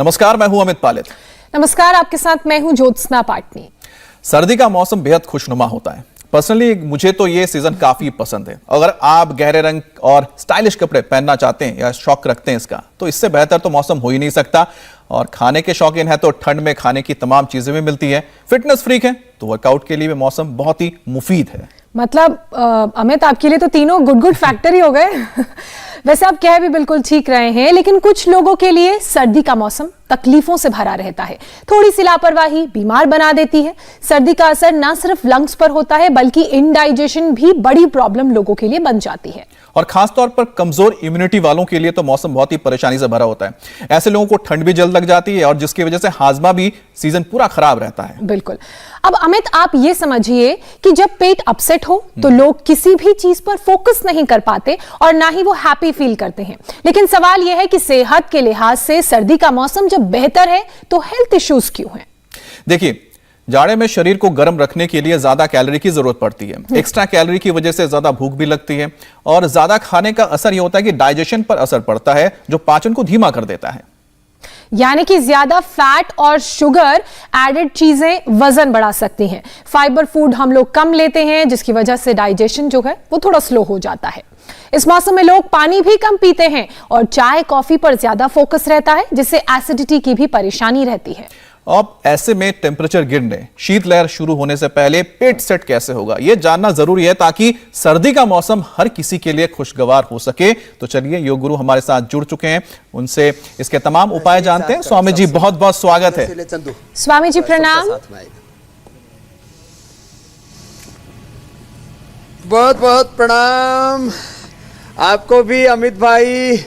नमस्कार, मैं हूं अमित पालित। नमस्कार, आपके साथ मैं हूं ज्योत्सना पाटनी। सर्दी का मौसम बेहद खुशनुमा होता है। पर्सनली मुझे तो ये सीजन काफी पसंद है। अगर आप गहरे रंग और स्टाइलिश कपड़े पहनना चाहते हैं या शौक रखते हैं इसका, तो इससे बेहतर तो मौसम हो ही नहीं सकता। और खाने के शौकीन है तो ठंड में खाने की तमाम चीजें भी मिलती है। फिटनेस फ्रीक है तो वर्कआउट के लिए भी मौसम बहुत ही मुफीद है। मतलब अमित, आपके लिए तो तीनों गुड फैक्टर ही हो गए। वैसे आप कह भी बिल्कुल ठीक रहे हैं, लेकिन कुछ लोगों के लिए सर्दी का मौसम तकलीफों से भरा रहता है। थोड़ी सी लापरवाही बीमार बना देती है। सर्दी का असर न सिर्फ लंग्स पर होता है, बल्कि इंडाइजेशन भी बड़ी प्रॉब्लम लोगों के लिए बन जाती है। और खासतौर पर कमजोर इम्यूनिटी वालों के लिए तो मौसम बहुत ही परेशानी से भरा होता है। ऐसे लोगों को ठंड भी जल्द लग जाती है और जिसकी वजह से हाजमा भी सीजन पूरा खराब रहता है। बिल्कुल। अब अमित, आप ये समझिए कि जब पेट अपसेट हो तो लोग किसी भी चीज पर फोकस नहीं कर पाते और ना ही वो हैप्पी फील करते हैं। लेकिन सवाल यह है कि सेहत के लिहाज से सर्दी का मौसम जब बेहतर है तो हेल्थ इश्यूज क्यों हैं? देखिए, जाड़े में शरीर को गर्म रखने के लिए ज्यादा कैलोरी की जरूरत पड़ती है। एक्स्ट्रा कैलोरी की वजह से ज्यादा भूख भी लगती है और ज्यादा खाने का असर यह होता है कि डाइजेशन पर असर पड़ता है, जो पाचन को धीमा कर देता है। यानी कि ज्यादा फैट और शुगर एडेड चीजें वजन बढ़ा सकती हैं। फाइबर फूड हम लोग कम लेते हैं, जिसकी वजह से डाइजेशन जो है वो थोड़ा स्लो हो जाता है। इस मौसम में लोग पानी भी कम पीते हैं और चाय कॉफी पर ज्यादा फोकस रहता है, जिससे एसिडिटी की भी परेशानी रहती है। अब ऐसे में टेम्परेचर गिरने, शीतलहर शुरू होने से पहले पेट सेट कैसे होगा, यह जानना जरूरी है ताकि सर्दी का मौसम हर किसी के लिए खुशगवार हो सके। तो चलिए, योग गुरु हमारे साथ जुड़ चुके हैं, उनसे इसके तमाम उपाय जानते हैं। स्वामी जी, बहुत बहुत स्वागत है। स्वामी जी प्रणाम। बहुत बहुत प्रणाम आपको भी अमित भाई,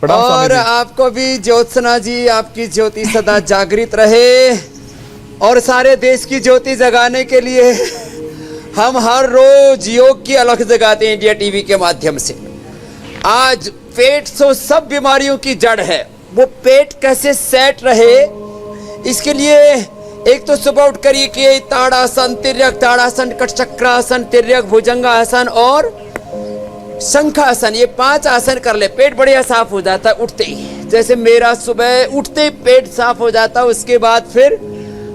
और आपको भी ज्योत्सना जी। आपकी ज्योति सदा जागृत रहे और सारे देश की ज्योति जगाने के लिए हम हर रोज योग की अलख जगाते हैं इंडिया टीवी के माध्यम से। आज पेट तो सब बीमारियों की जड़ है, वो पेट कैसे सेट रहे इसके लिए एक तो सुबह उठ कर ये ताड़ासन, तिर्यक ताड़ासन, कटचक्रासन, तिर्यक भुजंगासन और शंखासन, ये 5 आसन कर ले। पेट बढ़िया साफ हो जाता है उठते ही। जैसे मेरा सुबह उठते ही पेट साफ हो जाता है, उसके बाद फिर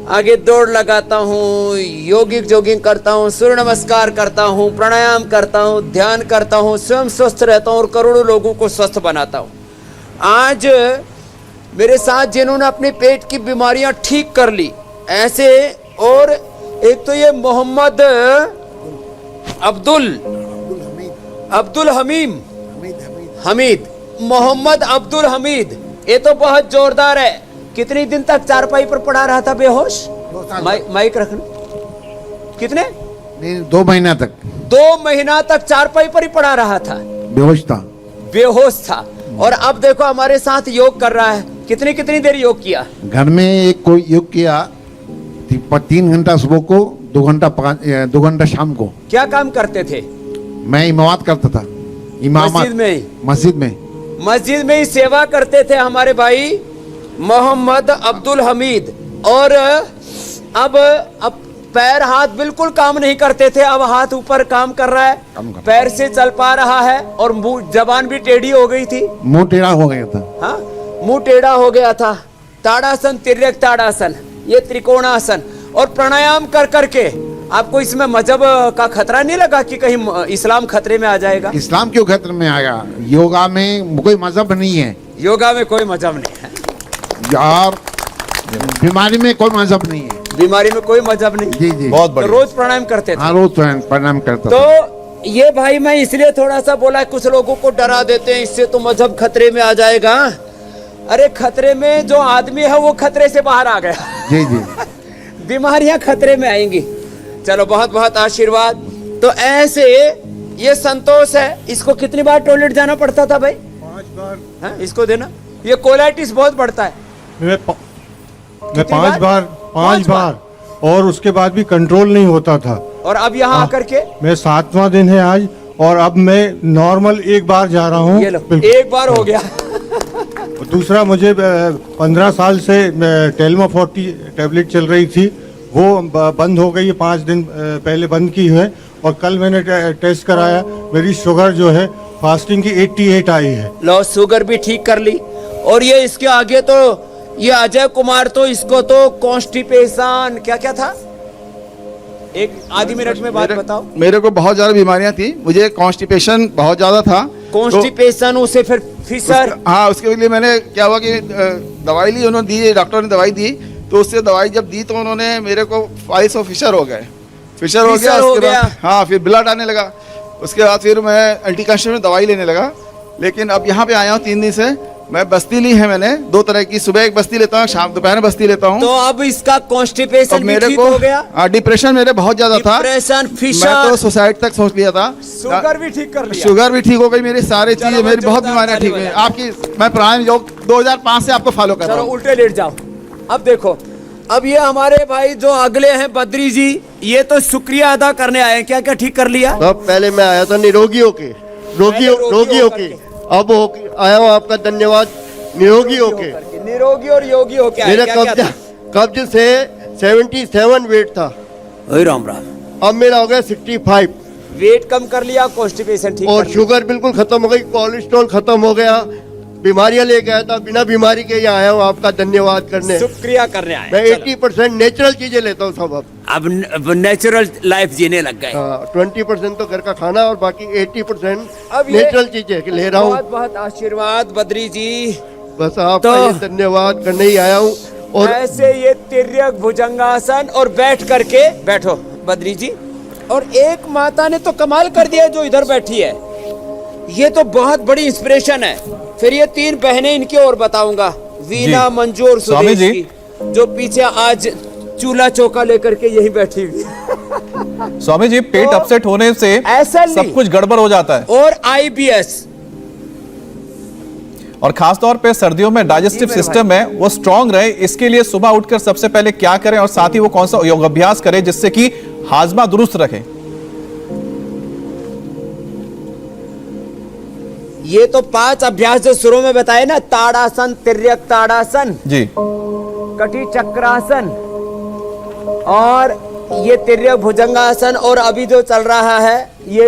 आगे दौड़ लगाता हूँ, योगिक जॉगिंग करता हूँ, सूर्य नमस्कार करता हूँ, प्राणायाम करता हूँ, ध्यान करता हूँ, स्वयं स्वस्थ रहता हूँ और करोड़ों लोगों को स्वस्थ बनाता हूँ। आज मेरे साथ जिन्होंने अपने पेट की बीमारियां ठीक कर ली ऐसे, और एक तो ये मोहम्मद अब्दुल हमीद, मोहम्मद अब्दुल हमीद, ये तो बहुत जोरदार है। कितनी दिन तक चारपाई पर पड़ा रहा था बेहोश? माइक रखना। कितने? 2 महीना तक। 2 महीना तक चारपाई पर ही पड़ा रहा था, बेहोश था। और अब देखो हमारे साथ योग कर रहा है। कितनी देर योग किया? घर में एक कोई योग किया 3 घंटा सुबह को, 2 घंटा शाम को। क्या काम करते थे? मैं इमामत करता था। मस्जिद में ही सेवा करते थे हमारे भाई मोहम्मद अब्दुल हमीद। और अब पैर हाथ बिल्कुल काम नहीं करते थे, अब हाथ ऊपर काम कर रहा है, पैर से चल पा रहा है और जबान भी टेढ़ी हो गई थी, मुंह टेढ़ा हो गया था। हाँ, मुंह टेढ़ा हो गया था। ताड़ासन, तिर्यक ताड़ासन, ये त्रिकोणासन और प्राणायाम कर करके आपको इसमें मजहब का खतरा नहीं लगा कि कहीं इस्लाम खतरे में आ जाएगा? इस्लाम क्यों खतरे में आएगा? योगा में कोई मजहब नहीं है। योगा में कोई मजहब नहीं है यार, बीमारी में कोई मजहब नहीं है। बीमारी में कोई मजहब नहीं। जी जी, बहुत बढ़िया। तो रोज प्राणायाम करते थे? हाँ, रोज प्राणायाम करता। तो ये भाई मैं इसलिए थोड़ा सा बोला, कुछ लोगों को डरा देते हैं इससे तो मजहब खतरे में आ जाएगा। अरे खतरे में जो आदमी है वो खतरे से बाहर आ गया। जी जी। बीमारियां खतरे में आएंगी। चलो, बहुत बहुत आशीर्वाद। तो ऐसे ये संतोष है, इसको कितनी बार टॉयलेट जाना पड़ता था भाई? 5 बार। हाँ, इसको देना। ये कोलाइटिस बहुत बढ़ता है। मैं 5 बार और उसके बाद भी कंट्रोल नहीं होता था। और अब यहाँ आकर के मैं 7वां दिन है आज, और अब मैं नॉर्मल 1 बार जा रहा हूँ। ये लो, 1 बार हो गया। दूसरा, मुझे 15 साल से टेल्मा 40 टैबलेट चल रही थी, वो बंद हो गई है। 5 दिन पहले बंद की है। और कल मैंने टेस्ट कराया, मेरी शुगर जो है फास्टिंग की 88 आई है। लो, शुगर भी ठीक कर ली। और ये इसके आगे तो ये अजय कुमार तो इसको तो कॉन्स्टिपेशन क्या क्या था, एक आधी मिनट में बात बताओ। मेरे को बहुत ज्यादा बीमारियां थी, मुझे कॉन्स्टिपेशन बहुत ज्यादा था। कॉन्स्टिपेशन उसे फिर फिशर। हाँ, उसके लिए मैंने क्या हुआ कि दवाई ली, उन्होंने दी, डॉक्टर ने दवाई दी, तो उससे दवाई जब दी तो उन्होंने मेरे को फाइल्स ऑफ फिशर हो गए, फिशर हो गया। उसके बाद हाँ, फिर ब्लड आने लगा। उसके बाद फिर मैं एंटी कैंसर में दवाई लेने लगा। लेकिन अब यहाँ पे आया हूँ 3 दिन से। मैं बस्ती ली है मैंने 2 तरह की, सुबह एक बस्ती लेता हूँ, शाम दोपहर में बस्ती लेता हूँ। तो अब इसका कॉन्स्टिपेशन मेरे ठीक को हो गया। डिप्रेशन मेरे बहुत ज्यादा था, डिप्रेशन, फिशर, मैं तो सुसाइड तक सोच लिया था। शुगर भी ठीक कर लिया। शुगर भी ठीक हो गई, मेरी सारी चलो, चीजें, मेरी बहुत जोरदार बीमारियां ठीक हुई। ताली आपकी मैं प्राणायाम योग 2005 से आपको फॉलो कर रहा चलो हूँ। उल्टे लेट जाओ। अब देखो, अब ये हमारे भाई जो अगले हैं बद्री जी, ये तो शुक्रिया अदा करने आए हैं। क्या क्या ठीक कर लिया? तब पहले मैं आया था निरोगियों के, रोगियों के, अब आया हूँ आपका धन्यवाद निरोगी होके। निरोगी और योगी होके आए। मेरा क्या क्या कब्ज से 77 वेट था, था? राम राम। अब मेरा हो गया 65। वेट कम कर लिया, कॉन्स्टिपेशन ठीक और कर लिया। शुगर बिल्कुल खत्म हो गई, कोलेस्ट्रॉल खत्म हो गया, बीमारियां लेके आया था, बिना बीमारी के यहाँ आया हूँ आपका धन्यवाद करने। शुक्रिया करने आए। मैं 80% नेचुरल चीजें लेता हूँ सब। अब नेचुरल लाइफ जीने लग गए। 20% तो घर का खाना और बाकी 80% अब ये नेचुरल चीजें ले रहा हूँ। बहुत बहुत आशीर्वाद बद्री जी। बस आपका तो ये धन्यवाद करने ही आया हूँ। और ऐसे ये तिर्यक भुजंगासन, और बैठ करके बैठो बद्री जी। और एक माता ने तो कमाल कर दिया जो इधर बैठी है, ये तो बहुत बड़ी इंस्पिरेशन है। फिर ये 3 बहनें इनकी और बताऊंगा, वीना, मंजू और स्वामी सुदेश जी। की, जो पीछे आज चूल्हा चौका लेकर के यही बैठी हुई। स्वामी जी, पेट तो अपसेट होने से ऐसा नहीं। सब कुछ गड़बड़ हो जाता है, और IBS, और खासतौर पे सर्दियों में डाइजेस्टिव मेरे सिस्टम है वो स्ट्रांग रहे, इसके लिए सुबह उठकर सबसे पहले क्या करें, और साथ ही वो कौन सा योग अभ्यास करें जिससे कि हाजमा दुरुस्त रखे? ये तो 5 अभ्यास जो शुरू में बताए ना, ताड़ासन, तिर्यक ताड़ासन जी, कटी चक्रासन, और ये तिर्यक भुजंगासन, और अभी जो चल रहा है ये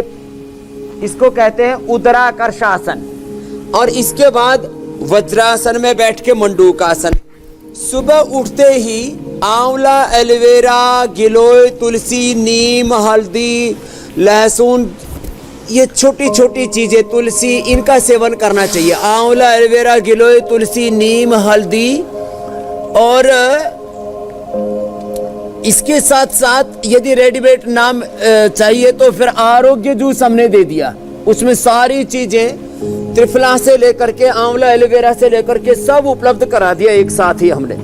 इसको कहते हैं उदराकर्षासन। और इसके बाद वज्रासन में बैठ के मंडूकासन। सुबह उठते ही आंवला, एलोवेरा, गिलोय, तुलसी, नीम, हल्दी, लहसुन, ये छोटी छोटी चीजें, तुलसी, इनका सेवन करना चाहिए। आंवला, एलोवेरा, गिलोय, तुलसी, नीम, हल्दी, और इसके साथ साथ यदि रेडीमेड नाम चाहिए तो फिर आरोग्य जूस हमने दे दिया। उसमें सारी चीजें त्रिफला से लेकर के आंवला, एलोवेरा से लेकर के सब उपलब्ध करा दिया एक साथ ही हमने।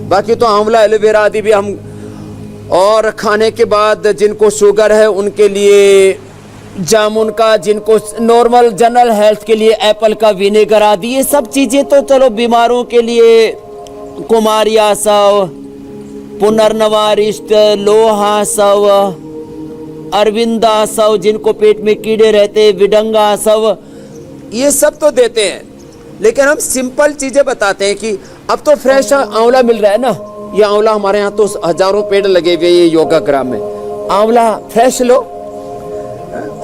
बाकी तो आंवला, एलोवेरा आदि भी हम, और खाने के बाद जिनको शुगर है उनके लिए जामुन का, जिनको नॉर्मल जनरल हेल्थ के लिए एप्पल का विनेगर आदि, ये सब चीजें तो चलो बीमारों के लिए, कुमारियासव, पुनर्नवारिष्ट, लोहासव, अरविंदासव, जिनको पेट में कीड़े रहते, विडंगासव, ये सब तो देते हैं। लेकिन हम सिंपल चीजें बताते हैं कि अब तो फ्रेश आंवला मिल रहा है ना, ये आंवला हमारे यहाँ तो हजारों पेड़ लगे हुए ये योगाग्राम में। आंवला फ्रेश लो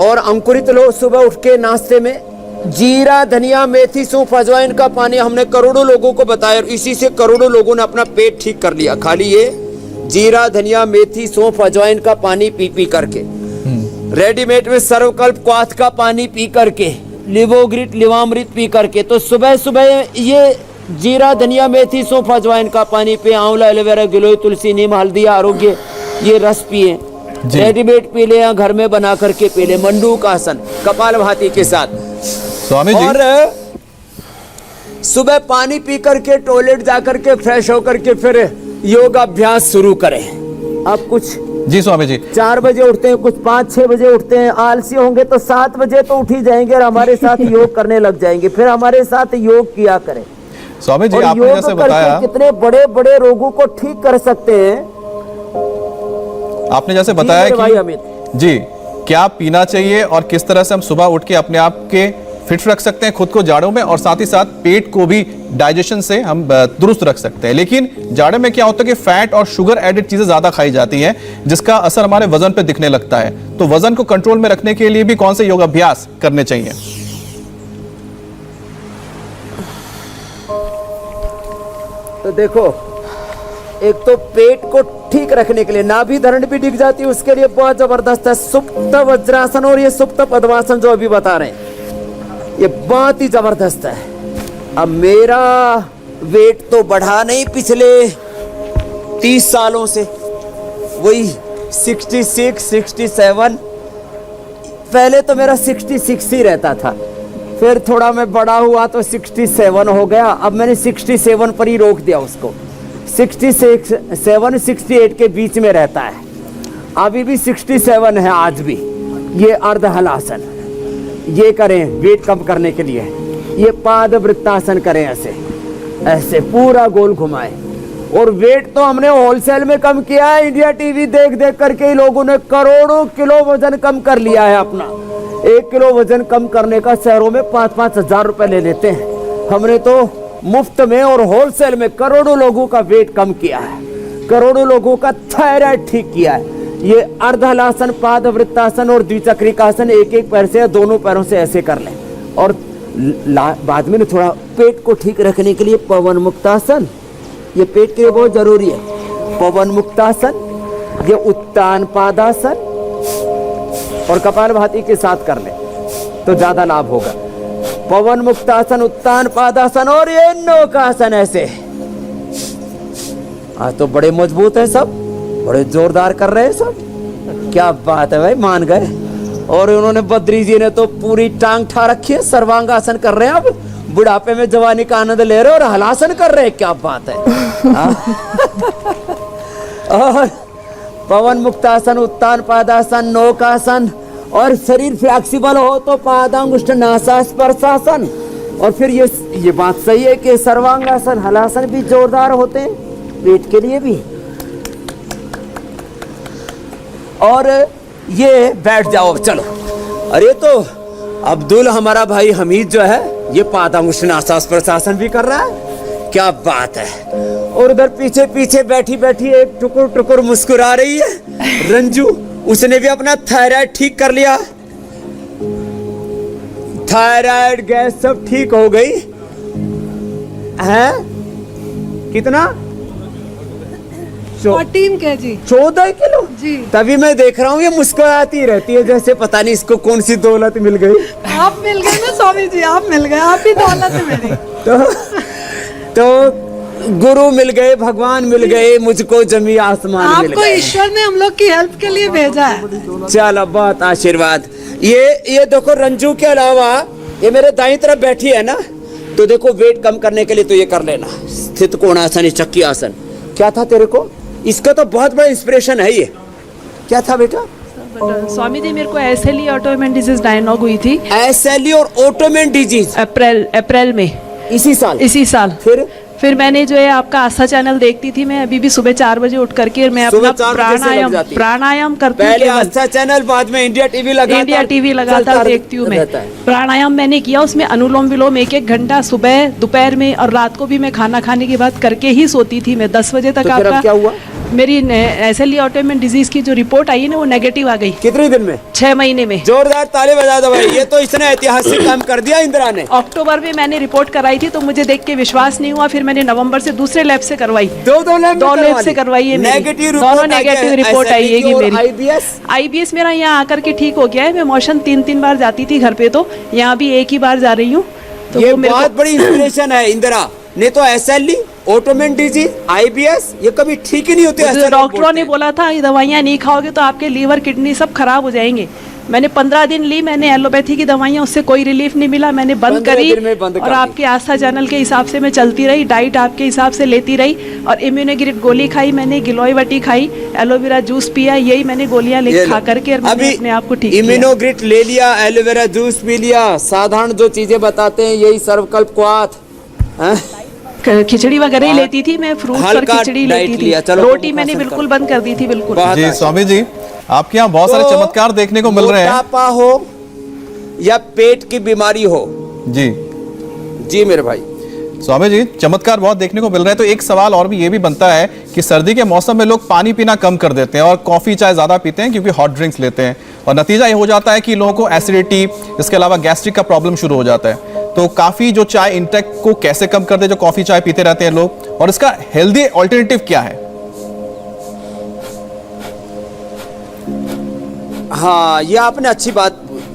और अंकुरित लो। सुबह उठ के नाश्ते में जीरा, धनिया, मेथी, सौंफ, अजवाइन का पानी हमने करोड़ों लोगों को बताया, और इसी से करोड़ों लोगों ने अपना पेट ठीक कर लिया। खाली ये जीरा, धनिया, मेथी, सौंफ, अजवाइन का पानी पी पी करके, रेडीमेड में सर्वकल्प क्वाथ का पानी पी करके, लिवोग्रिट, लिवामृत पी करके। तो सुबह सुबह ये जीरा, धनिया, मेथी, सौंफ, अजवाइन का पानी पे, आंवला, एलोवेरा, गिलोय, तुलसी, नीम, हल्दी, आरोग्य, ये रस पिए। रेडीमेड पी ले या घर में बना करके पी ले। मंडूकासन कपालभाति के साथ। स्वामी जी, और सुबह पानी पी करके टॉयलेट जाकर के फ्रेश होकर के फिर योगाभ्यास शुरू करें। अब कुछ जी स्वामी जी, 4 बजे उठते हैं, कुछ 5-6 बजे उठते हैं। आलसी होंगे तो 7 बजे तो उठ ही जाएंगे और हमारे साथ योग करने लग जाएंगे। फिर हमारे साथ योग किया करें। स्वामी जी, और आपने योग जैसे करके बताया, कितने बड़े बड़े रोगों को ठीक कर सकते हैं। आपने जैसे जी बताया मेरे भाई कि अमित, जी क्या पीना चाहिए और किस तरह से हम सुबह उठ के अपने आप के फिट रख सकते हैं खुद को जाड़ों में, और साथ ही साथ पेट को भी डाइजेशन से हम दुरुस्त रख सकते हैं। लेकिन जाड़े में क्या होता है कि फैट और शुगर एडेड चीजें ज्यादा खाई जाती हैं, जिसका असर हमारे वजन पे दिखने लगता है। तो वजन को कंट्रोल में रखने के लिए भी कौन से योग अभ्यास करने चाहिए? तो देखो, एक तो पेट को ठीक रखने के लिए नाभि धरण भी दिख जाती है, उसके लिए बहुत जबरदस्त है सुप्त वज्रासन और ये सुप्त पद्मासन जो अभी बता रहे हैं, ये बहुत ही जबरदस्त है। अब मेरा वेट तो बढ़ा नहीं पिछले 30 सालों से, वही 66, 67, पहले तो मेरा 66 ही रहता था, फिर थोड़ा मैं बड़ा हुआ तो 67 हो गया, अब मैंने 67 पर ही रोक दिया उसको, 66, 68 के बीच में रहता है, अभी भी 67 है आज भी। ये अर्ध हलासन ये करें वेट कम करने के लिए, ये पाद वृत्तासन करें, ऐसे ऐसे पूरा गोल घुमाए। और वेट तो हमने होलसेल में कम किया है, इंडिया टीवी देख देख करके ही लोगों ने करोड़ों किलो वजन कम कर लिया है अपना। 1 किलो वजन कम करने का शहरों में 5-5 हजार रुपए ले लेते हैं, हमने तो मुफ्त में और होलसेल में करोड़ों लोगों का वेट कम किया है, करोड़ों लोगों का थायराइड ठीक किया है। ये अर्धहलासन, पाद वृत्तासन और द्विचक्रिकासन, एक एक पैर से, दोनों पैरों से ऐसे कर लें। और बाद में थोड़ा पेट को ठीक रखने के लिए पवन मुक्तासन, ये पेट के लिए बहुत जरूरी है। पवन मुक्तासन, ये उत्तान पादासन और कपालभाति के साथ कर ले तो ज्यादा लाभ होगा। पवन मुक्तासन, उत्तान पादासन और ये नौकासन, ऐसे। आज तो बड़े मजबूत है सब, बड़े जोरदार कर रहे हैं सब, क्या बात है भाई, मान गए। और उन्होंने बद्री जी ने तो पूरी टांग ठा रखी है, सर्वांगासन कर रहे हैं, अब बुढ़ापे में जवानी का आनंद ले रहे हैं और हलासन कर रहे हैं, क्या बात है। और पवन मुक्तासन, उत्तान पादासन, नौकासन, और शरीर फ्लेक्सिबल हो तो पादांगुष्ठ नासास्पर्शासन। और फिर ये बात सही है कि सर्वांगासन, हलासन भी जोरदार होते हैं पेट के लिए भी। और ये बैठ जाओ, चलो। अरे तो अब्दुल हमारा भाई हमीद जो है, ये पादांगुष्ठ नासास्पर्शासन भी कर रहा है, क्या बात है। और उधर पीछे पीछे बैठी बैठी एक टुकुर टुकुर मुस्कुरा रही है रंजू, उसने भी अपना थायराइड ठीक कर लिया, थायराइड गैस सब ठीक हो गई है। कितना? 14 kg 14 किलो जी। तभी मैं देख रहा हूँ ये मुस्कुराती रहती है, जैसे पता नहीं इसको कौन सी दौलत मिल गई। आप मिल गए ना स्वामी जी, आप मिल गए, आप ही दौलत है मेरी। तो गुरु मिल गए, भगवान मिल गए, मुझको जमी आसमान मिल आपको गए। ईश्वर ने हम लोग की हेल्प के लिए भेजा है। चलो बहुत आशीर्वाद। ये देखो रंजू के अलावा ये मेरे दाईं तरफ बैठी है ना, तो देखो वेट कम करने के लिए तो ये कर लेना, स्थित कोणासन, चक्की आसन। क्या था तेरे को? इसका तो बहुत बड़ा इंस्पिरेशन है ये। क्या था बेटा? स्वामी जी, मेरे को एसएलई ऑटोइम्यून डिजीज डायग्नोज हुई थी। एसएलई और ऑटोइम्यून डिजीज अप्रैल में, इसी साल। फिर मैंने जो है आपका आस्था चैनल देखती थी, मैं अभी भी सुबह 4 बजे उठ करके मैं अपना प्राणायाम करती हूँ। पहले आस्था चैनल, बाद में इंडिया टीवी लगातार देखती हूँ मैं। प्राणायाम मैंने किया, उसमें अनुलोम विलोम 1-1 घंटा सुबह, दोपहर में और रात को भी मैं खाना खाने के बाद करके ही सोती थी मैं 10 बजे तक। तो आपका क्या हुआ? मेरी एसएलई ऑटोइम्यून डिजीज की जो रिपोर्ट आई है ना, वो नेगेटिव आ गई। कितने दिन में? 6 महीने में। जोरदार ताली बजा दो भाई, ये तो इसने ऐतिहासिक काम कर दिया इंदिरा ने। अक्टूबर में मैंने रिपोर्ट कराई थी, तो मुझे देख के विश्वास नहीं हुआ, फिर मैंने नवंबर से दूसरे लैब से करवाई, दो लैब से करवाई है, दोनों नेगेटिव रिपोर्ट आई है मेरी। आईबीएस मेरा यहाँ आकर के ठीक हो गया है, मैं मोशन 3 बार जाती थी घर पे, तो यहाँ भी 1 ही बार जा रही हूँ। तो ये बहुत बड़ी इंस्पिरेशन है इंदिरा ने, तो एसएलई, ऑटोइम्यून डिजीज, आईबीएस ये कभी ठीक ही नहीं होते। डॉक्टरों ने बोला था ये दवाइयाँ नहीं खाओगे तो आपके लीवर, किडनी सब खराब हो जाएंगे। मैंने 15 दिन ली, मैंने एलोपैथी की दवाइयाँ, उससे कोई रिलीफ नहीं मिला, मैंने बंद करी। और आपके आस्था चैनल के हिसाब से मैं चलती रही, डाइट आपके हिसाब से लेती रही, और इम्यूनोग्रिड गोली खाई मैंने, गिलोय वटी खाई, एलोवेरा जूस पिया, यही मैंने गोलियां ले खा करके मैंने अपने आप को ठीक किया। इम्यूनोग्रिड ले लिया, एलोवेरा जूस पी लिया, साधारण जो चीजें बताते हैं यही सर्वकल्प क्वाथ, खिचड़ी वगैरह ही लेती थी मैं, फ्रूट और खिचड़ी लेती थी, रोटी मैंने बिल्कुल बंद कर दी थी, बिल्कुल। जी स्वामी जी, आपके यहाँ बहुत सारे चमत्कार देखने को मिल रहे हैं। मोटापा हो या पेट की बीमारी हो, जी मेरे भाई, स्वामी जी चमत्कार बहुत देखने को मिल रहे हैं। तो एक सवाल और भी ये भी बनता है कि सर्दी के मौसम में लोग पानी पीना कम कर देते हैं और कॉफी चाय ज्यादा पीते हैं क्योंकि हॉट ड्रिंक्स लेते हैं, और नतीजा ये हो जाता है कि लोगों को एसिडिटी, इसके अलावा गैस्ट्रिक का प्रॉब्लम शुरू हो जाता है। तो काफी जो चाय इंटेक को कैसे कम कर दे, जो कॉफी चाय पीते रहते हैं लोग, और इसका हेल्दी ऑल्टरनेटिव क्या है? हाँ, ये आपने अच्छी बात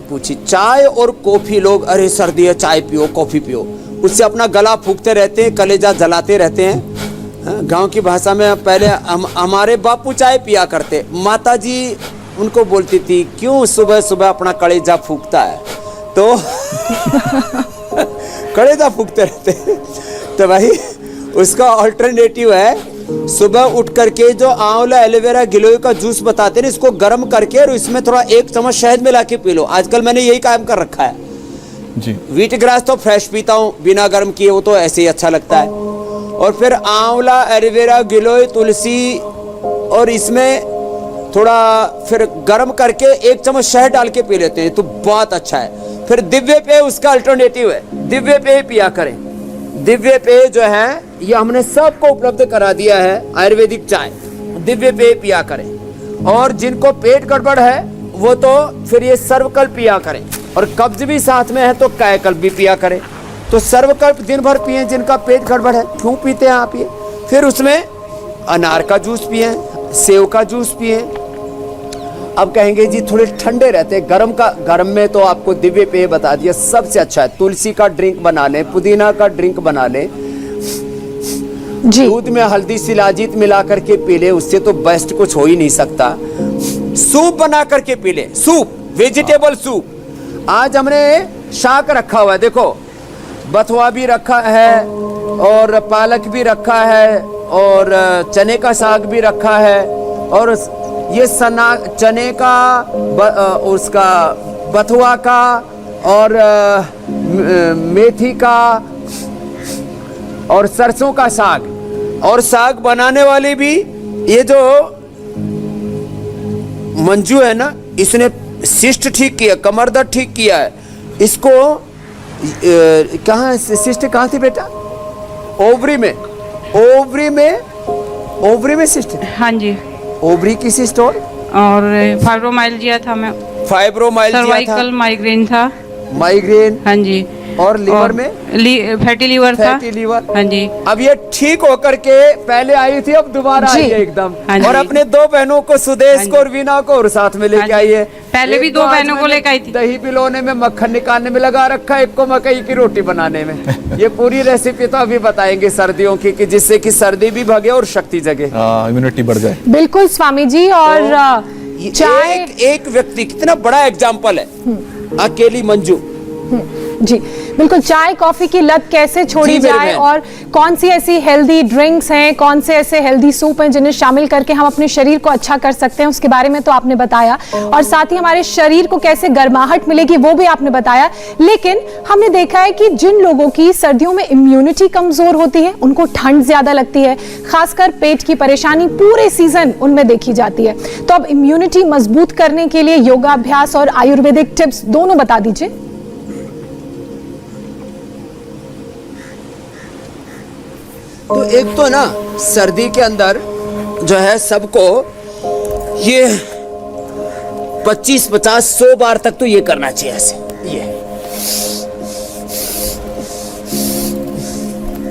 पूछी। चाय और कॉफी, लोग अरे सर्दी है चाय पियो कॉफी पियो, उससे अपना गला फूकते रहते हैं, कलेजा जलाते रहते हैं। गांव की भाषा में पहले हमारे बापू चाय पिया करते, माता जी उनको बोलती थी क्यों सुबह सुबह अपना कलेजा फूकता है, तो कलेजा फूकते रहते हैं। तो भाई उसका ऑल्टरनेटिव है सुबह उठ करके जो आंवला एलोवेरा गिलोय का जूस बताते हैं, इसको गर्म करके और इसमें थोड़ा 1 चम्मच शहद मिला के पी लो। आजकल मैंने यही काम कर रखा है जी। व्हीट ग्रास तो फ्रेश पीता हूँ बिना गर्म किए, वो तो ऐसे ही अच्छा लगता है। और फिर आंवला एलोवेरा गिलोय तुलसी और इसमें थोड़ा फिर गर्म करके 1 चम्मच शहद डाल के पी लेते हैं, तो बहुत अच्छा है। फिर दिव्य पेय उसका अल्टरनेटिव है, दिव्य पेय पिया करें। दिव्य पेय जो है ये हमने सबको उपलब्ध करा दिया है, आयुर्वेदिक चाय, दिव्य पेय पिया करें। और जिनको पेट गड़बड़ है वो तो फिर ये सर्वकल्प पिया करें, और कब्ज भी साथ में है तो कायकल्प भी पिया करें। तो सर्वकल्प दिन भर पिए जिनका पेट गड़बड़ है। क्यों पीते हैं आप ये? फिर उसमें अनार का जूस पिए, सेव का जूस पिए। अब कहेंगे जी थोड़े ठंडे रहते हैं, गर्म में तो आपको दिव्य पेय बता दिया सबसे अच्छा है। तुलसी का ड्रिंक बना लें, पुदीना का ड्रिंक बना लें, दूध में हल्दी शिलाजीत मिला करके पी ले, उससे तो बेस्ट कुछ हो ही नहीं सकता। सूप बना करके पी ले, सूप, वेजिटेबल सूप। आज हमने शाक रखा हुआ है, देखो बथुआ भी रखा है और पालक भी रखा है और चने का साग भी रखा है, और ये चने का उसका बथुआ का और मेथी का और सरसों का साग। और साग बनाने वाली भी ये जो मंजू है ना, इसने सिस्ट ठीक किया, कमर दर्द ठीक किया है। इसको कहाँ सिस्ट कहाँ थी बेटा? ओवरी में, ओवरी में सिस्ट। हाँ जी, ओवरी की सिस्ट और फाइब्रोमाइल्जिया था, मैं सर्वाइकल माइग्रेन था, माइग्रेन। हाँ जी। और लीवर में फैटी लीवर था। फैटी लीवर, हाँ जी। अब ये ठीक होकर के पहले आई थी, अब दोबारा आई है एकदम। हाँ जी। और अपने 2 बहनों को, सुदेश को और वीना को और साथ में लेके आई है। पहले भी 2 बहनों को लेकर आई थी। दही पिलोने में, मक्खन निकालने में लगा रखा है, एक को मकई की रोटी बनाने में। ये पूरी रेसिपी तो अभी बताएंगे सर्दियों की, कि जिससे कि सर्दी भी भगे और शक्ति जगे, इम्यूनिटी बढ़ जाए। बिल्कुल स्वामी जी। और चाय एक व्यक्ति कितना बड़ा एग्जाम्पल है, अकेली मंजू जी। बिल्कुल, चाय कॉफी की लत कैसे छोड़ी जाए और कौन सी ऐसी हेल्दी ड्रिंक्स हैं, कौन से ऐसे हेल्दी सूप हैं जिन्हें शामिल करके हम अपने शरीर को अच्छा कर सकते हैं, उसके बारे में तो आपने बताया। और साथ ही हमारे शरीर को कैसे गर्माहट मिलेगी वो भी आपने बताया। लेकिन हमने देखा है कि जिन लोगों की सर्दियों में इम्यूनिटी कमजोर होती है, उनको ठंड ज्यादा लगती है, खासकर पेट की परेशानी पूरे सीजन उनमें देखी जाती है। तो अब इम्यूनिटी मजबूत करने के लिए योगाभ्यास और आयुर्वेदिक टिप्स दोनों बता दीजिए। तो एक तो ना सर्दी के अंदर जो है सबको ये 25, 50, 100 बार तक तो ये करना चाहिए। ऐसे ये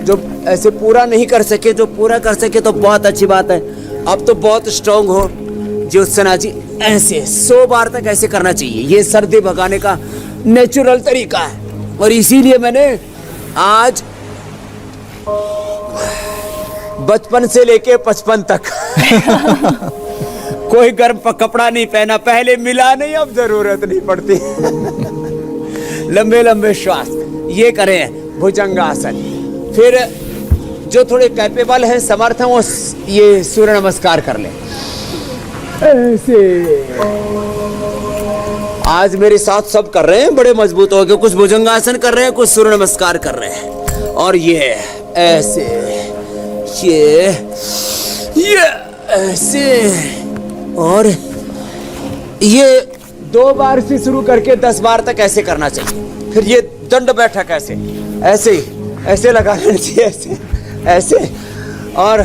जो ऐसे पूरा नहीं कर सके, जो पूरा कर सके तो बहुत अच्छी बात है। अब तो बहुत स्ट्रांग हो ज्योत्सना जी, ऐसे 100 बार तक ऐसे करना चाहिए। ये सर्दी भगाने का नेचुरल तरीका है। और इसीलिए मैंने आज बचपन से लेके 55 तक कोई गर्म कपड़ा नहीं पहना, पहले मिला नहीं, अब जरूरत नहीं पड़ती। लंबे लंबे श्वास ये करें, भुजंगासन। फिर जो थोड़े कैपेबल हैं, समर्थ हैं, वो ये सूर्य नमस्कार कर लें ऐसे। आज मेरे साथ सब कर रहे हैं, बड़े मजबूत हो गए। कुछ भुजंगासन कर रहे हैं, कुछ सूर्य नमस्कार कर रहे हैं। और ये ऐसे, ये ऐसे, और ये 2 बार से शुरू करके 10 बार तक ऐसे करना चाहिए। फिर ये दंड बैठक ऐसे, ऐसे ही ऐसे लगा लेना चाहिए, ऐसे ऐसे। और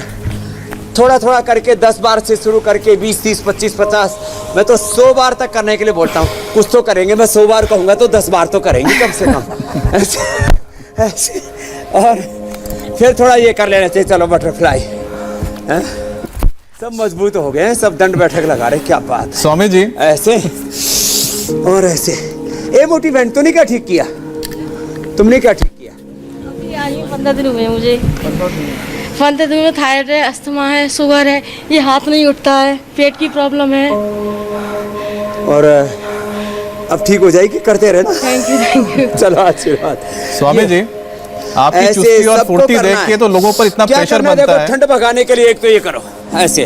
थोड़ा थोड़ा करके 10 बार से शुरू करके 20, 30, 25, 50, मैं तो 100 बार तक करने के लिए बोलता हूँ। कुछ तो करेंगे, मैं 100 बार कहूँगा तो 10 बार तो करेंगे कम से कम। ऐसे ऐसे। और फिर थोड़ा ये कर लेना चाहिए, चलो बटरफ्लाई। हैं? सब मजबूत हो गए हैं, सब दंड बैठक लगा रहे, क्या बात। स्वामी जी ऐसे और ऐसे। ए मोटी बहन, तूने क्या ठीक किया? तुमने क्या ठीक किया? 15 दिन हुए मुझे। 15 दिन में थायराइड है, अस्थमा है, शुगर है, ये हाथ नहीं उठता है, पेट की प्रॉब्लम है। और अब ठीक हो जाएगी, करते रहना। Thank you. चलो आशीर्वाद। स्वामी जी, आपकी ऐसे चुस्ती और सबको फुर्ती करना देख के है। तो लोगों पर इतना क्या प्रेशर करना है? बनता देखो, है। ठंड भगाने के लिए एक तो ये करो, ऐसे।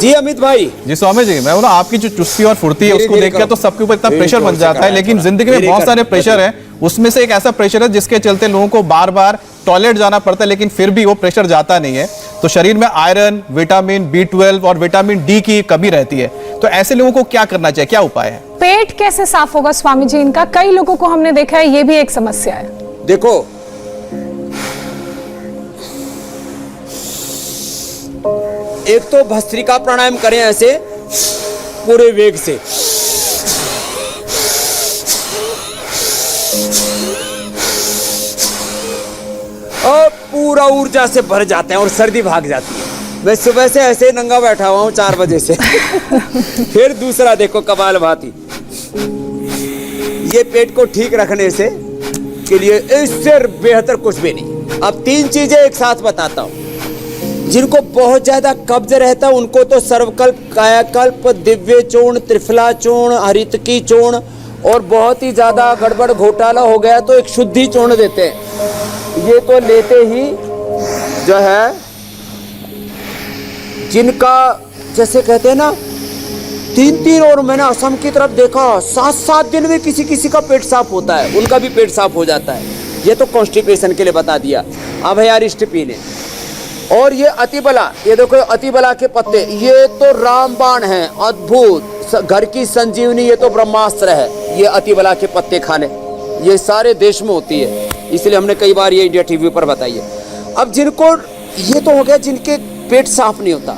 जी अमित भाई। जी स्वामी जी, मैं बोला आपकी जो चुस्ती और फुर्ती है धीरे उसको धीरे देख के करो। तो सबके ऊपर इतना धीरे प्रेशर जोर बन से जाता है, कराया लेकिन थोड़ा। जिंदगी में धीरे बहुत कर, सारे प्रेशर है। उसमें से एक ऐसा प्रेशर है जिसके चलते लोगों को बार बार टॉयलेट जाना पड़ता है, लेकिन फिर भी वो प्रेशर जाता नहीं है। तो शरीर में आयरन, विटामिन B12 और विटामिन D की कमी रहती है। तो ऐसे लोगों को क्या करना चाहिए, क्या उपाय है? पेट कैसे साफ होगा स्वामी जी इनका? कई लोगों को हमने देखा है, ये भी एक समस्या है। देखो, एक तो भस्त्रिका प्राणायाम करें ऐसे पूरे वेग से। और पूरा ऊर्जा से भर जाते हैं और सर्दी भाग जाती है। मैं सुबह से ऐसे ही नंगा बैठा हुआ हूं 4 बजे से। फिर दूसरा देखो, कपालभाति। ये पेट को ठीक रखने से के लिए इससे बेहतर कुछ भी नहीं। अब 3 चीजें एक साथ बताता हूं। जिनको बहुत ज्यादा कब्ज रहता है उनको तो सर्वकल्प, कायाकल्प, दिव्य चूर्ण, त्रिफला चूर्ण, हरितकी चूर्ण, और बहुत ही ज्यादा गड़बड़ घोटाला हो गया तो एक शुद्धि चूर्ण देते हैं। ये तो लेते ही जो है, जिनका जैसे कहते हैं ना 3-3, और मैंने असम की तरफ देखा 7-7 दिन में किसी किसी का पेट साफ होता है, उनका भी पेट साफ हो जाता है। ये तो कॉन्स्टिपेशन के लिए बता दिया। अभयारिष्ट पी लें। और ये अतिबला, ये देखो अतिबला के पत्ते, ये तो रामबाण है, अद्भुत, घर की संजीवनी, ये तो ब्रह्मास्त्र है। ये अतिबला के पत्ते खाने, ये सारे देश में होती है, इसलिए हमने कई बार ये इंडिया टीवी पर बताई है। अब जिनको ये तो हो गया जिनके पेट साफ नहीं होता,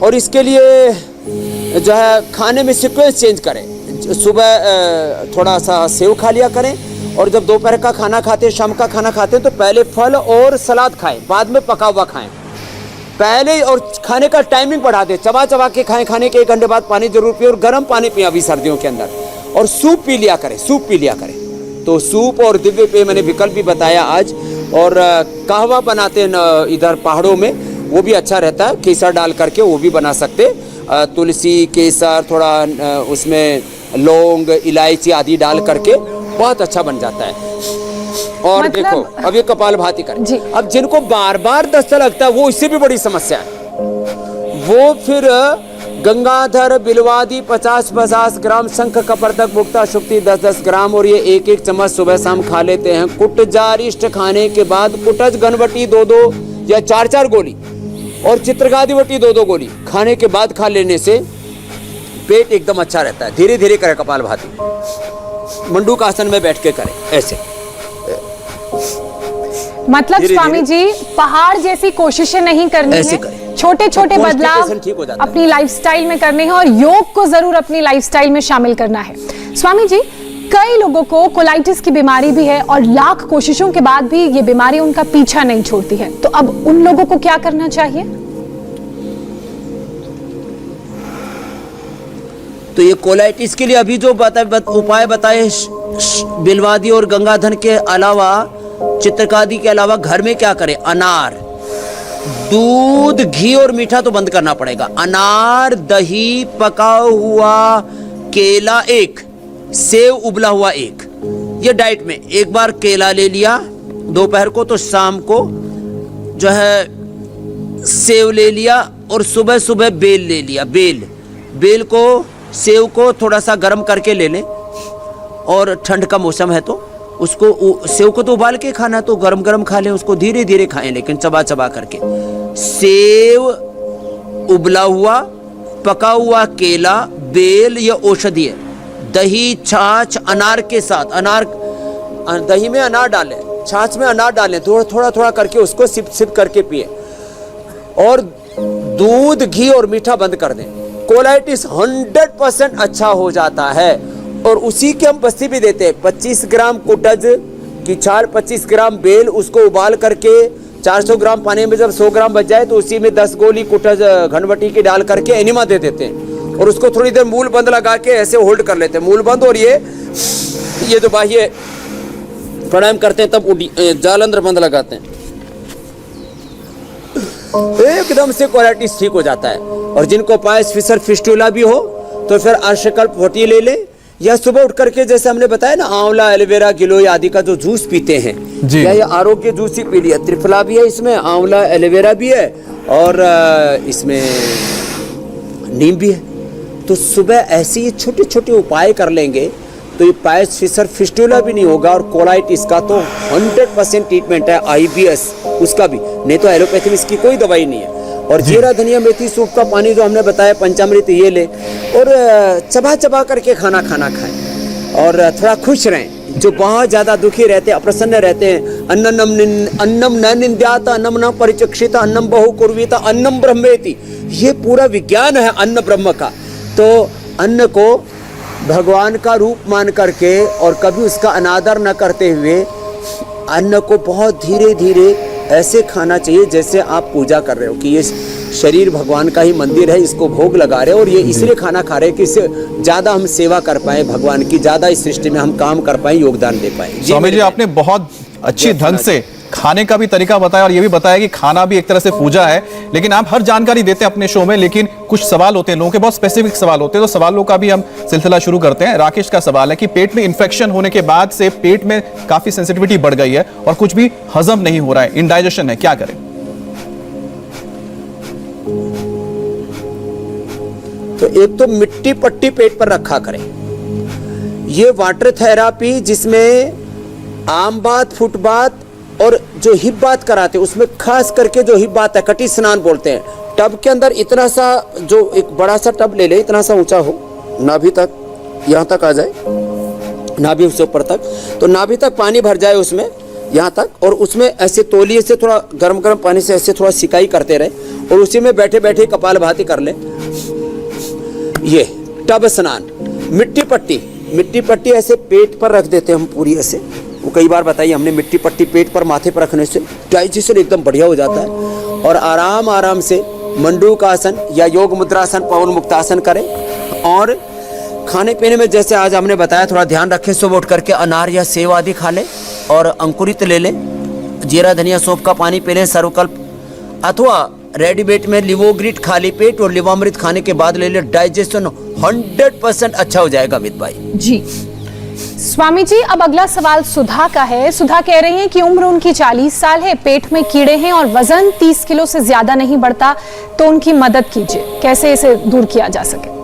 और इसके लिए जो है खाने में सीक्वेंस चेंज करें। सुबह थोड़ा सा सेव खा लिया करें, और जब दोपहर का खाना खाते हैं, शाम का खाना खाते हैं, तो पहले फल और सलाद खाएं, बाद में पका हुआ खाएं। पहले और खाने का टाइमिंग बढ़ा दें, चबा चबा के खाएं, खाने के 1 घंटे बाद पानी जरूर पिए, और गर्म पानी पिए अभी सर्दियों के अंदर, और सूप पी लिया करें, सूप पी लिया करें। तो सूप और दिव्य पेय मैंने विकल्प भी बताया आज। और कहवा बनाते हैं इधर पहाड़ों में, वो भी अच्छा रहता है, केसर डाल करके वो भी बना सकते। तुलसी, केसर, थोड़ा उसमें लौंग, इलायची आदि डाल करके बहुत अच्छा बन जाता है। और मतलब, देखो अब ये कपालभाति करें। जी। अब जिनको बार बार दस्त लगता है वो इससे भी बड़ी समस्या है, वो फिर गंगाधर, बिलवादी 50-50 ग्राम, शंख कपर्तक, मुक्ता शुक्ति 10-10 ग्राम, और ये 1-1 चम्मच सुबह शाम खा लेते हैं। कुटजारिष्ट खाने के बाद कुटज घनवटी 2-2 या 4-4 गोली, और चित्रगादिवटी 2-2 गोली खाने के बाद खा लेने से पेट एकदम अच्छा रहता है। धीरे धीरे करें कपालभाति, मंडूक आसन में बैठ के करें ऐसे। मतलब धीरे स्वामी जी, पहाड़ जैसी कोशिशें नहीं करनी ऐसे है, करें। छोटे छोटे तो बदलाव constipation ठीक हो जाता है। अपनी लाइफस्टाइल में करने हैं, और योग को जरूर अपनी लाइफस्टाइल में शामिल करना है। स्वामी जी, कई लोगों को कोलाइटिस की बीमारी भी है, और लाख कोशिशों के बाद भी ये बीमारी उनका पीछा नहीं छोड़ती है, तो अब उन लोगों को क्या करना चाहिए? तो ये कोलाइटिस के लिए अभी जो उपाय बताए, बिलवादी और गंगाधर के अलावा, चित्रकादी के अलावा घर में क्या करें? अनार, दूध, घी और मीठा तो बंद करना पड़ेगा। अनार, दही, पका हुआ केला 1, सेव उबला हुआ 1, ये डाइट में। एक बार केला ले लिया दोपहर को, तो शाम को जो है सेव ले लिया, और सुबह सुबह बेल ले लिया। बेल को, सेव को थोड़ा सा गर्म करके ले लें, और ठंड का मौसम है तो उसको, सेव को तो उबाल के खाना, तो गरम गरम खा लें, उसको धीरे धीरे खाएं, लेकिन चबा चबा करके। सेव, उबला हुआ, पका हुआ केला, बेल, या औषधि है। दही, छाछ, अनार के साथ, अनार, दही में अनार डालें, छाछ में अनार डालें, थोड़ा थोड़ा करके उसको सिप सिप करके पिए, और दूध, घी और मीठा बंद कर दें। कोलाइटिस 100% अच्छा हो जाता है। और उसी की हम बस्ती भी देते हैं। 25 ग्राम कुटज की छाल, 25 ग्राम बेल, उसको उबाल करके 400 ग्राम पानी में जब 100 ग्राम बच जाए तो उसी में 10 गोली कुटज घनवटी की डाल करके एनिमा दे देते हैं और उसको थोड़ी देर मूल बंद लगा के ऐसे होल्ड कर लेते हैं, मूल बंद। और ये जो बाह्य प्राणायाम करते हैं तब जालंधर बंद लगाते हैं, एकदम से क्वालिटी ठीक हो जाता है। और जिनको पायस फिशर फिस्टुला भी हो तो फिर अर्शकल्प 40 ले लें, या सुबह उठ करके जैसे हमने बताया ना आंवला, एलोवेरा, गिलोय आदि का जो जूस पीते हैं, या ये आरोग्य जूस ही पी लिया। त्रिफला भी है इसमें, आंवला एलोवेरा भी है और इसमें नीम भी है। तो सुबह ऐसे ही छोटे छोटे उपाय कर लेंगे तो ये पायस फिशर फिस्टुला भी नहीं होगा। और कोलाइटिस का तो 100% ट्रीटमेंट है, IBS उसका भी, नहीं तो एलोपैथी में इसकी कोई दवाई नहीं है। और जीरा धनिया मेथी सूप का पानी जो हमने बताया पंचामृत, ये ले और चबा चबा करके खाना खाएं और थोड़ा खुश रहें। जो बहुत ज़्यादा दुखी रहते हैं, अप्रसन्न रहते हैं, अन्नम न निंद्यात, अन्नम न परिचक्षित, अन्नम बहु कुर्वीत, अन्नम ब्रह्मेति, ये पूरा विज्ञान है अन्न ब्रह्म का। तो अन्न को भगवान का रूप मान करके और कभी उसका अनादर न करते हुए अन्न को बहुत धीरे धीरे ऐसे खाना चाहिए जैसे आप पूजा कर रहे हो कि ये शरीर भगवान का ही मंदिर है, इसको भोग लगा रहे हैं और ये इसलिए खाना खा रहे हैं कि इससे ज़्यादा हम सेवा कर पाए भगवान की, ज़्यादा इस सृष्टि में हम काम कर पाए, योगदान दे पाए। स्वामी जी, आपने बहुत अच्छी ढंग से खाने का भी तरीका बताया और ये भी बताया कि खाना भी एक तरह से पूजा है। लेकिन आप हर जानकारी देते हैं अपने शो में, लेकिन कुछ सवाल होते हैं लोगों के, बहुत स्पेसिफिक सवाल होते हैं, तो सवालों का भी हम सिलसिला शुरू करते हैं। राकेश का सवाल है कि पेट में इन्फेक्शन होने के बाद से पेट में काफी सेंसिटिविटी बढ़ गई है और कुछ भी हजम नहीं हो रहा है, इंडाइजेशन है, क्या करें? तो एक तो मिट्टी पट्टी पेट पर रखा करें। ये वाटर थेरापी जिसमें आम बात, फुट बात और जो हिप बात कराते हैं, उसमें खास करके जो हिप बात है, कटी स्नान बोलते हैं। टब के अंदर इतना सा, जो एक बड़ा सा टब ले ले, इतना सा ऊंचा हो, नाभि तक, यहाँ तक आ जाए, नाभि से ऊपर तक, तो नाभि तक पानी भर जाए उसमें, यहाँ तक, और उसमें ऐसे तौलिए से थोड़ा गर्म गर्म पानी से ऐसे थोड़ा सिकाई करते रहे और उसी में बैठे बैठे कपाल भाती कर ले। ये टब स्नान। मिट्टी पट्टी ऐसे पेट पर रख देते हैं हम पूरी ऐसे, वो कई बार बताइए हमने, मिट्टी पट्टी पेट पर माथे पर रखने से डाइजेशन एकदम बढ़िया हो जाता है। और आराम आराम से मंडूकासन या योग मुद्रासन, पवन मुक्तासन करें। और खाने पीने में जैसे आज हमने बताया थोड़ा ध्यान रखें, सुबह उठ करके अनार या सेव आदि खा लें और अंकुरित ले लें, जीरा धनिया सौंफ का पानी पी लें, सर्वकल्प अथवा रेडीमेड में लिवोग्रिट खाली पेट और लिवामृत खाने के बाद ले लें, डाइजेशन 100% अच्छा हो जाएगा अमित भाई जी। स्वामी जी, अब अगला सवाल सुधा का है। सुधा कह रही हैं कि उम्र उनकी 40 साल है, पेट में कीड़े हैं और वजन 30 किलो से ज्यादा नहीं बढ़ता, तो उनकी मदद कीजिए, कैसे इसे दूर किया जा सके?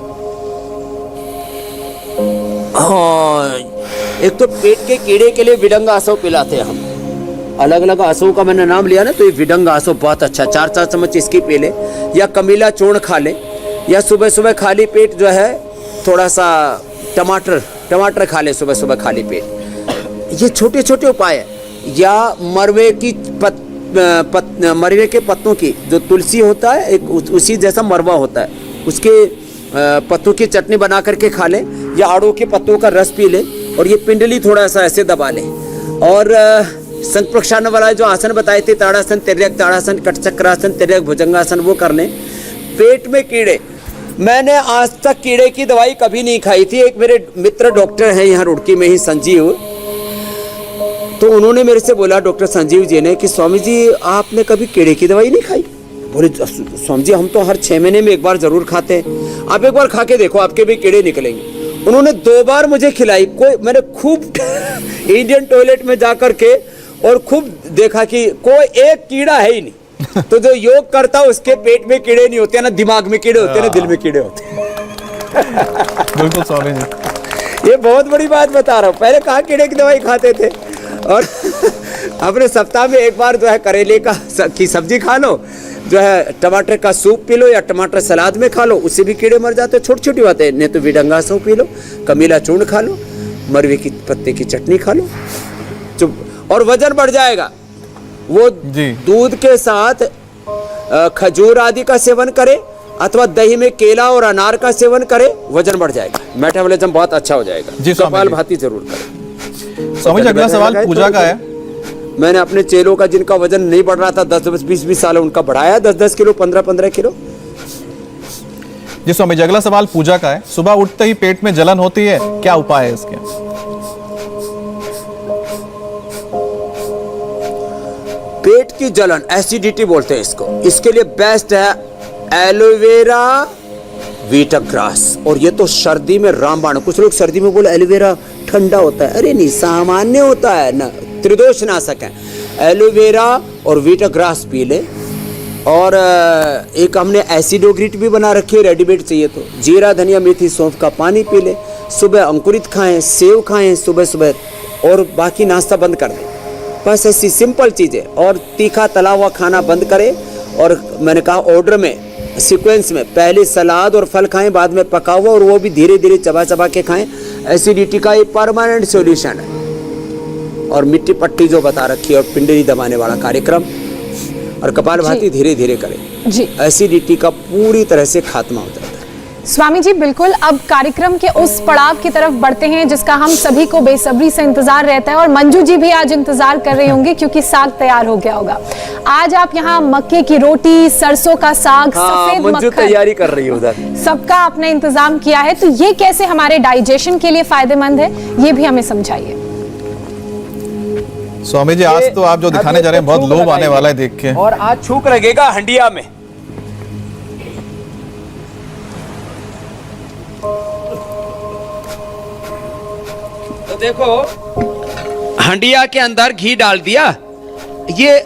हाँ, एक तो पेट के कीड़े के लिए विडंग आसव पिलाते हैं हम, अलग अलग आसव का मैंने नाम लिया ना, तो ये विडंग आसव बहुत अच्छा, 4-4 चम्मच इसकी पी ले, या कमीला चूर्ण खा ले, या सुबह सुबह खाली पेट जो है थोड़ा सा टमाटर खा ले सुबह सुबह खाली पेट। ये छोटे छोटे उपाय है। या मरवे के पत्तों की, जो तुलसी होता है एक उसी जैसा मरवा होता है, उसके पत्तों की चटनी बना करके खा ले, या आड़ू के पत्तों का रस पी ले और ये पिंडली थोड़ा सा ऐसे दबा ले। और संग प्रक्षालन वाला जो आसन बताए थे, ताड़ासन, तिर्यक ताड़ासन, कटचक्रासन, तिर्यक भुजंगासन, वो कर लें। पेट में कीड़े, मैंने आज तक कीड़े की दवाई कभी नहीं खाई थी। एक मेरे मित्र डॉक्टर हैं यहाँ रुड़की में ही, संजीव, तो उन्होंने मेरे से बोला, डॉक्टर संजीव जी ने, कि स्वामी जी आपने कभी कीड़े की दवाई नहीं खाई? बोले स्वामी जी हम तो हर 6 महीने में एक बार जरूर खाते हैं, आप एक बार खा के देखो, आपके भी कीड़े निकलेंगे। उन्होंने 2 बार मुझे खिलाई, मैंने खूब इंडियन टॉयलेट में जा करके और खूब देखा कि कोई एक कीड़ा है ही नहीं। तो जो योग करता उसके पेट में कीड़े नहीं होते, ना दिमाग में कीड़े होते हैं, ना दिल में कीड़े होते हैं। बिल्कुल स्वामी जी, ये बहुत बड़ी बात बता रहा हूँ। पहले कहाँ कीड़े की दवाई खाते थे, और अपने सप्ताह में एक बार जो है करेले की सब्जी खा लो, जो है टमाटर का सूप पी लो, या टमाटर सलाद में खा लो, उससे भी कीड़े मर जाते हैं। छोटी छोटी बातें। नहीं तो विडंगा सूप पी लो, कमीला चूर्ण खा लो, मरवे की पत्ते की चटनी खा लो, चुप, और वजन बढ़ जाएगा। वो दूध के साथ खजूर आदि का सेवन करें, अथवा दही में केला और अनार का सेवन करे, वजन बढ़ जाएगा, मेटाबॉलिज्म बहुत अच्छा हो जाएगा। जी, स्वामी कपाल जी। भाती जरूर करें। स्वामी जी अगला सवाल पूजा का है। मैंने अपने चेलों का जिनका वजन नहीं बढ़ रहा था 10-20 साल, उनका बढ़ाया 10-10 किलो, 15-15 किलो। जी स्वामी जी अगला सवाल पूजा का है। सुबह उठते ही पेट में जलन होती है, क्या उपाय है इसके? पेट की जलन, एसिडिटी बोलते हैं इसको, इसके लिए बेस्ट है एलोवेरा वीटाग्रास। और ये तो सर्दी में रामबाण। कुछ लोग सर्दी में बोले एलोवेरा ठंडा होता है, अरे नहीं, सामान्य होता है ना, त्रिदोष नाशक है। एलोवेरा और वीटाग्रास पी ले। और एक हमने एसिडोग्रिट भी बना रखी है, रेडीमेड चाहिए तो। जीरा, धनिया, मेथी, सौंफ का पानी पी ले। सुबह अंकुरित खाएं, सेव खाएं सुबह सुबह, और बाकी नाश्ता बंद कर दें। बस ऐसी सिंपल चीज़ें। और तीखा तला हुआ खाना बंद करें। और मैंने कहा ऑर्डर में, सीक्वेंस में, पहले सलाद और फल खाएं, बाद में पका हुआ, और वो भी धीरे धीरे चबा चबा के खाएं। एसिडिटी का ये परमानेंट सॉल्यूशन है। और मिट्टी पट्टी जो बता रखी है, और पिंडली दबाने वाला कार्यक्रम, और कपालभाति धीरे धीरे करें जी। एसिडिटी का पूरी तरह से खात्मा हो जाता है। स्वामी जी बिल्कुल, अब कार्यक्रम के उस पड़ाव की तरफ बढ़ते हैं जिसका हम सभी को बेसब्री से इंतजार रहता है, और मंजू जी भी आज इंतजार कर रहे होंगे क्योंकि साग तैयार हो गया होगा। आज आप यहाँ मक्के की रोटी, सरसों का साग, सफेद मंजू मक्खन, तैयारी कर रही है उधर, सबका आपने इंतजाम किया है, तो ये कैसे हमारे डाइजेशन के लिए फायदेमंद है, ये भी हमें समझाइए। स्वामी जी आज तो आप जो दिखाने जा रहे हैं बहुत लोभ आने वाला है देख के। और आज छूक लगेगा हंडिया में। तो देखो, हंडिया के अंदर घी डाल दिया। ये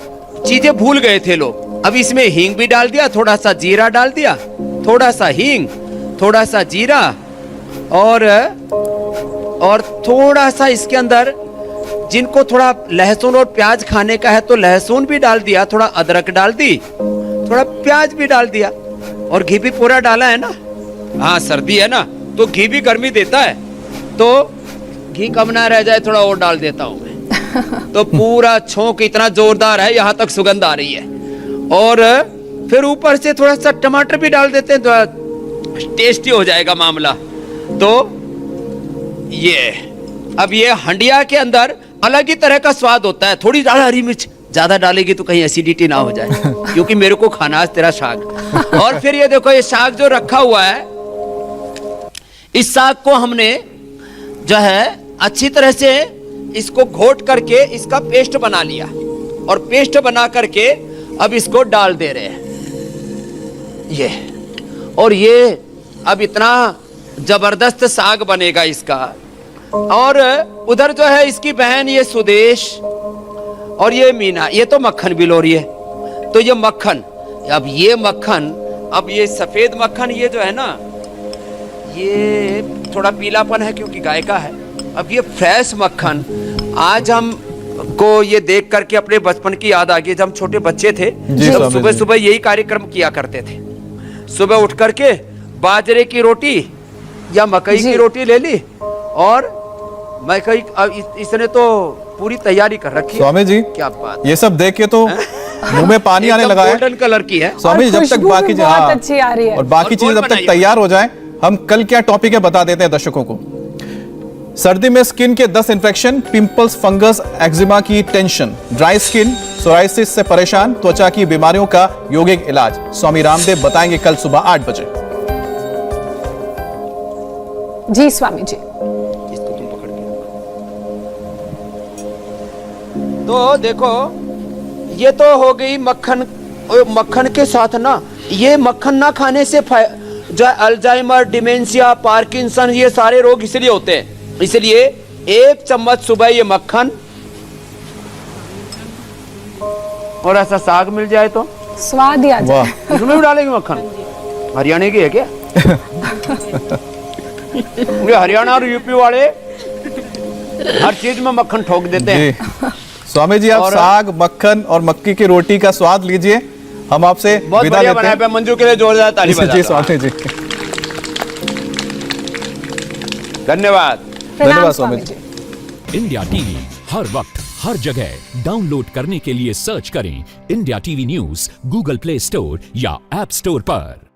चीजें भूल गए थे लोग। अब इसमें हींग भी डाल दिया, थोड़ा सा जीरा डाल दिया, थोड़ा सा हींग, थोड़ा सा जीरा, और थोड़ा सा इसके अंदर, जिनको थोड़ा लहसुन और प्याज खाने का है तो लहसुन भी डाल दिया, थोड़ा अदरक डाल दी, थोड़ा प्याज भी डाल दिया, और घी भी पूरा डाला है ना। हाँ, सर्दी है ना तो घी भी गर्मी देता है, तो घी कम ना रह जाए थोड़ा और डाल देता हूँ मैं। तो पूरा छोंक इतना जोरदार है, यहाँ तक सुगंध आ रही है। और फिर ऊपर से थोड़ा सा टमाटर भी डाल देते हैं, थोड़ा टेस्टी हो जाएगा मामला। तो ये अब ये हंडिया के अंदर अलग ही तरह का स्वाद होता है। थोड़ी ज्यादा हरी मिर्च ज्यादा डालेगी तो कहीं एसिडिटी ना हो जाए, क्योंकि मेरे को खाना है तेरा साग। और फिर ये देखो, ये साग जो रखा हुआ है, इस साग को हमने जो है अच्छी तरह से इसको घोट करके इसका पेस्ट बना लिया, और पेस्ट बना करके अब इसको डाल दे रहे हैं ये। और ये अब इतना जबरदस्त साग बनेगा इसका। और उधर जो है इसकी बहन ये सुदेश और ये मीना, ये तो मक्खन बिलो रही है। तो ये मक्खन, अब ये मक्खन, अब ये सफेद मक्खन, ये जो है ना, ये थोड़ा पीलापन है क्योंकि गाय का है। अब ये फ्रेश मक्खन, आज हम को ये देख करके अपने बचपन की याद आ गई। जब हम छोटे बच्चे थे तब सुबह सुबह यही कार्यक्रम किया करते थे। सुबह उठ करके बाजरे की रोटी या मकई की रोटी ले ली, और मकई, इसने तो पूरी तैयारी कर रखी है। स्वामी जी क्या बात, ये सब देख के तो मुंह में पानी आने लगा है। गोल्डन कलर की है स्वामी जी, जब तक बाकी बहुत अच्छी आ रही है, और बाकी चीज जब तक तैयार हो जाए, हम कल क्या टॉपिक है बता देते हैं दर्शकों को। सर्दी में स्किन के 10 इन्फेक्शन, पिंपल्स, फंगस, एक्जिमा की टेंशन, ड्राई स्किन, सोराइसिस से परेशान, त्वचा की बीमारियों का यौगिक इलाज स्वामी रामदेव बताएंगे कल सुबह 8 बजे। जी स्वामी जी। तो देखो, ये तो हो गई मक्खन। मक्खन के साथ ना, ये मक्खन ना खाने से जो अल्जाइमर, डिमेंशिया, पार्किंसन, ये सारे रोग इसलिए होते हैं। इसलिए 1 चम्मच सुबह ये मक्खन और ऐसा साग मिल जाए तो स्वाद ही आ जाए। इसमें भी डालेंगे मक्खन। हरियाणा की है क्या? ये हरियाणा और यूपी वाले हर चीज में मक्खन ठोक देते हैं। स्वामी जी, आप साग, मक्खन और मक्की की रोटी का स्वाद लीजिए। हम आपसे विदा लेते हैं। मंजू के लिए जोरदार ताली बजाता हूं। जी स्वामी जी, धन्यवाद। धन्यवाद स्वामी जी। इंडिया टीवी हर वक्त हर जगह डाउनलोड करने के लिए सर्च करें India TV news Google play store या ऐप स्टोर पर।